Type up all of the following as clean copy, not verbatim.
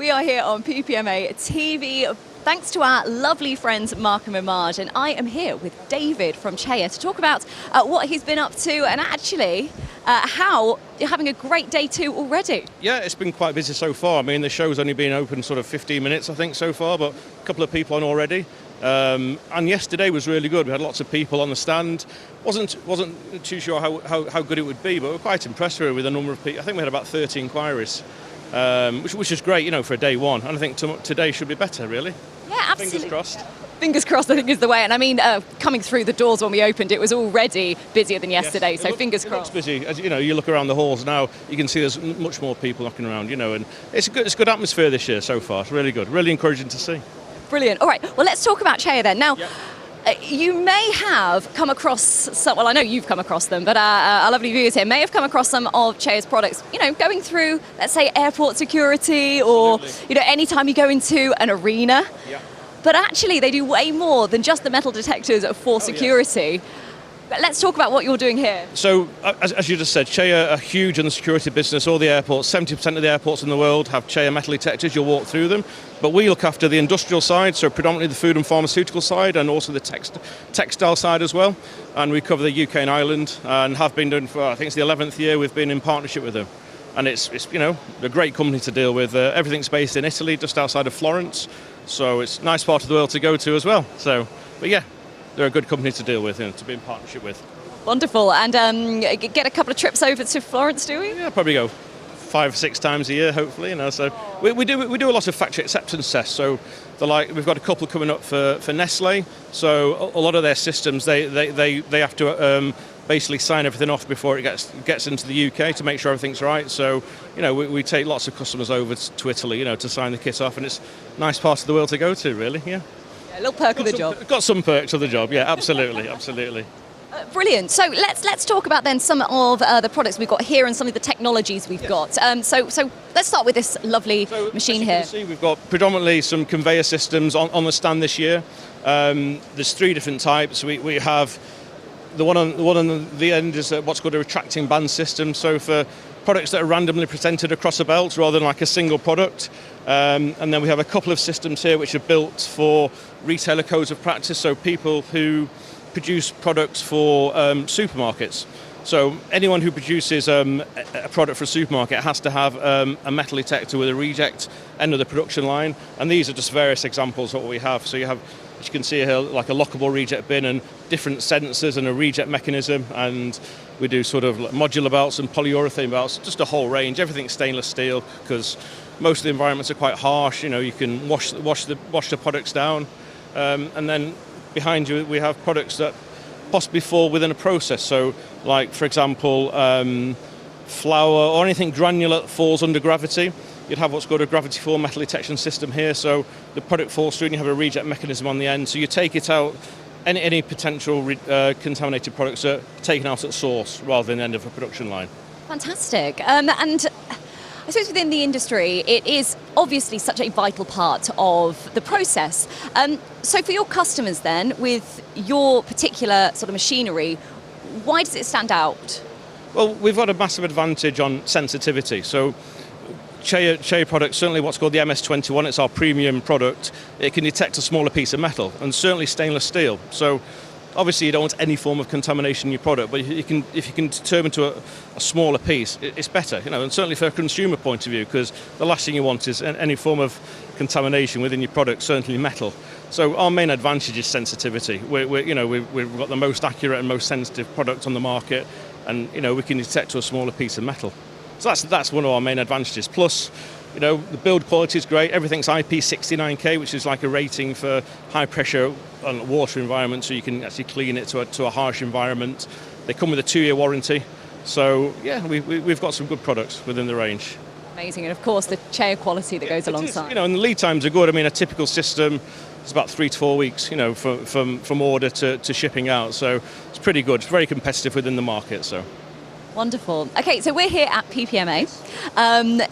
We are here on PPMA TV, thanks to our lovely friends Mark and Mimaj, and I am here with David from CEIA to talk about what he's been up to and actually how you're having a great day too already. Yeah, it's been quite busy so far. I mean, the show's only been open sort of 15 minutes, I think, so far, but a couple of people on already. And yesterday was really good. We had lots of people on the stand. Wasn't too sure how good it would be, but we're quite impressed with the number of people. I think we had about 30 inquiries. Which is great, you know, for a day one. And I think today should be better, really. Yeah, absolutely. Fingers crossed. Fingers crossed, I think, is the way. And I mean, coming through the doors when we opened, it was already busier than yesterday. Yes, so fingers crossed. It looks busy. As you know, you look around the halls now, you can see there's much more people knocking around. You know, and it's a good atmosphere this year so far. It's really good, really encouraging to see. Brilliant. All right. Well, let's talk about CEIA then. Now. Yep. You may have come across some, well, I know you've come across them, but our lovely viewers here may have come across some of CEIA's products, you know, going through, let's say, airport security or, you know, anytime you go into an arena. Yeah. But actually, they do way more than just the metal detectors for security. Yeah. But let's talk about what you're doing here. So, as you just said, CEIA are huge in the security business. All the airports, 70% of the airports in the world have CEIA metal detectors. You'll walk through them. But we look after the industrial side, so predominantly the food and pharmaceutical side, and also the textile side as well. And we cover the UK and Ireland, and have been doing for, I think it's the 11th year we've been in partnership with them. And it's you know, a great company to deal with. Everything's based in Italy, just outside of Florence. So it's a nice part of the world to go to as well. So, but yeah. They're a good company to deal with, you know, to be in partnership with. Wonderful. And get a couple of trips over to Florence, do we? Yeah, probably go 5 or 6 times a year, hopefully. You know, so we do a lot of factory acceptance tests. So we've got a couple coming up for Nestle. So a lot of their systems, they have to basically sign everything off before it gets into the UK to make sure everything's right. So you know, we take lots of customers over to Italy, you know, to sign the kit off, and it's a nice part of the world to go to, really. Yeah. A little perk of the job. Got some perks of the job, yeah, absolutely, absolutely. Brilliant. So let's talk about then some of the products we've got here and some of the technologies we've got. So let's start with this lovely machine here. As you can see, we've got predominantly some conveyor systems on the stand this year. There's 3 different types. We have the one on the end is what's called a retracting band system. So for products that are randomly presented across a belt rather than like a single product. And then we have a couple of systems here which are built for retailer codes of practice, so people who produce products for supermarkets. So anyone who produces a product for a supermarket has to have a metal detector with a reject end of the production line, and these are just various examples of what we have. So you have, as you can see here, like a lockable reject bin and different sensors and a reject mechanism, and we do sort of modular belts and polyurethane belts, just a whole range. Everything's stainless steel because most of the environments are quite harsh. You know, you can wash the products down, and then behind you we have products that possibly fall within a process. So, like for example, flour or anything granular that falls under gravity. You'd have what's called a gravity-form metal detection system here. So the product falls through, and you have a reject mechanism on the end. So you take it out. Any potential contaminated products are taken out at source rather than the end of a production line. Fantastic. And I suppose within the industry, it is obviously such a vital part of the process. So for your customers then, with your particular sort of machinery, why does it stand out? Well, we've got a massive advantage on sensitivity. So CEIA products, certainly what's called the MS21, it's our premium product. It can detect a smaller piece of metal, and certainly stainless steel. So obviously you don't want any form of contamination in your product, but if you can determine to a smaller piece, it's better, you know, and certainly for a consumer point of view, because the last thing you want is any form of contamination within your product, certainly metal. So our main advantage is sensitivity. We've got the most accurate and most sensitive product on the market, and you know, we can detect to a smaller piece of metal. So that's one of our main advantages. Plus, you know, the build quality is great. Everything's IP69K, which is like a rating for high pressure and water environment, so you can actually clean it to a harsh environment. They come with a 2-year warranty. So yeah, we've got some good products within the range. Amazing, and of course the CEIA quality that goes alongside. You know, and the lead times are good. I mean, a typical system is about 3 to 4 weeks, you know, from order to shipping out. So it's pretty good. It's very competitive within the market. So. Wonderful. Okay, so we're here at PPMA.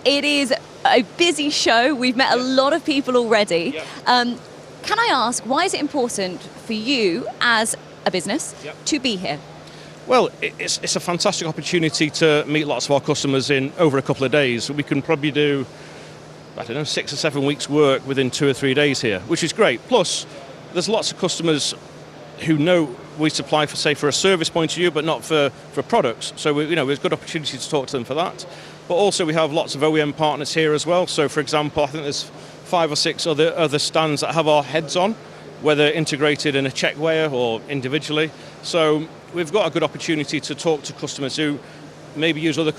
It is a busy show. We've met a lot of people already. Yep. Can I ask, why is it important for you as a business to be here? Well, it's a fantastic opportunity to meet lots of our customers in over a couple of days. We can probably do I don't know, 6 or 7 weeks work within 2 or 3 days here, which is great. Plus, there's lots of customers who know we supply for, say, for a service point of view, but not for products. So there's good opportunity to talk to them for that. But also we have lots of OEM partners here as well. So for example, I think there's 5 or 6 other stands that have our heads on, whether integrated in a check weigher or individually. So we've got a good opportunity to talk to customers who maybe use other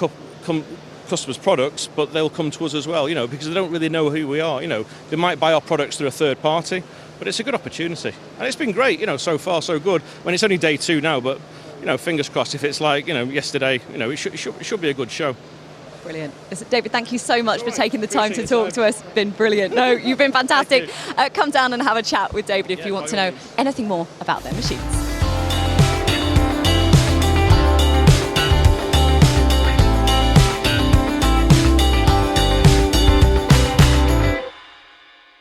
customers' products, but they'll come to us as well, because they don't really know who we are. They might buy our products through a third party, but it's a good opportunity. And it's been great, so far so good. When it's only day 2 now, but fingers crossed if it's like, yesterday, it should be a good show. Brilliant. Listen, David, thank you so much for taking the time to Appreciate talk to us. It's been brilliant. No, you've been fantastic. Come down and have a chat with David if you want to know anything more about their machines.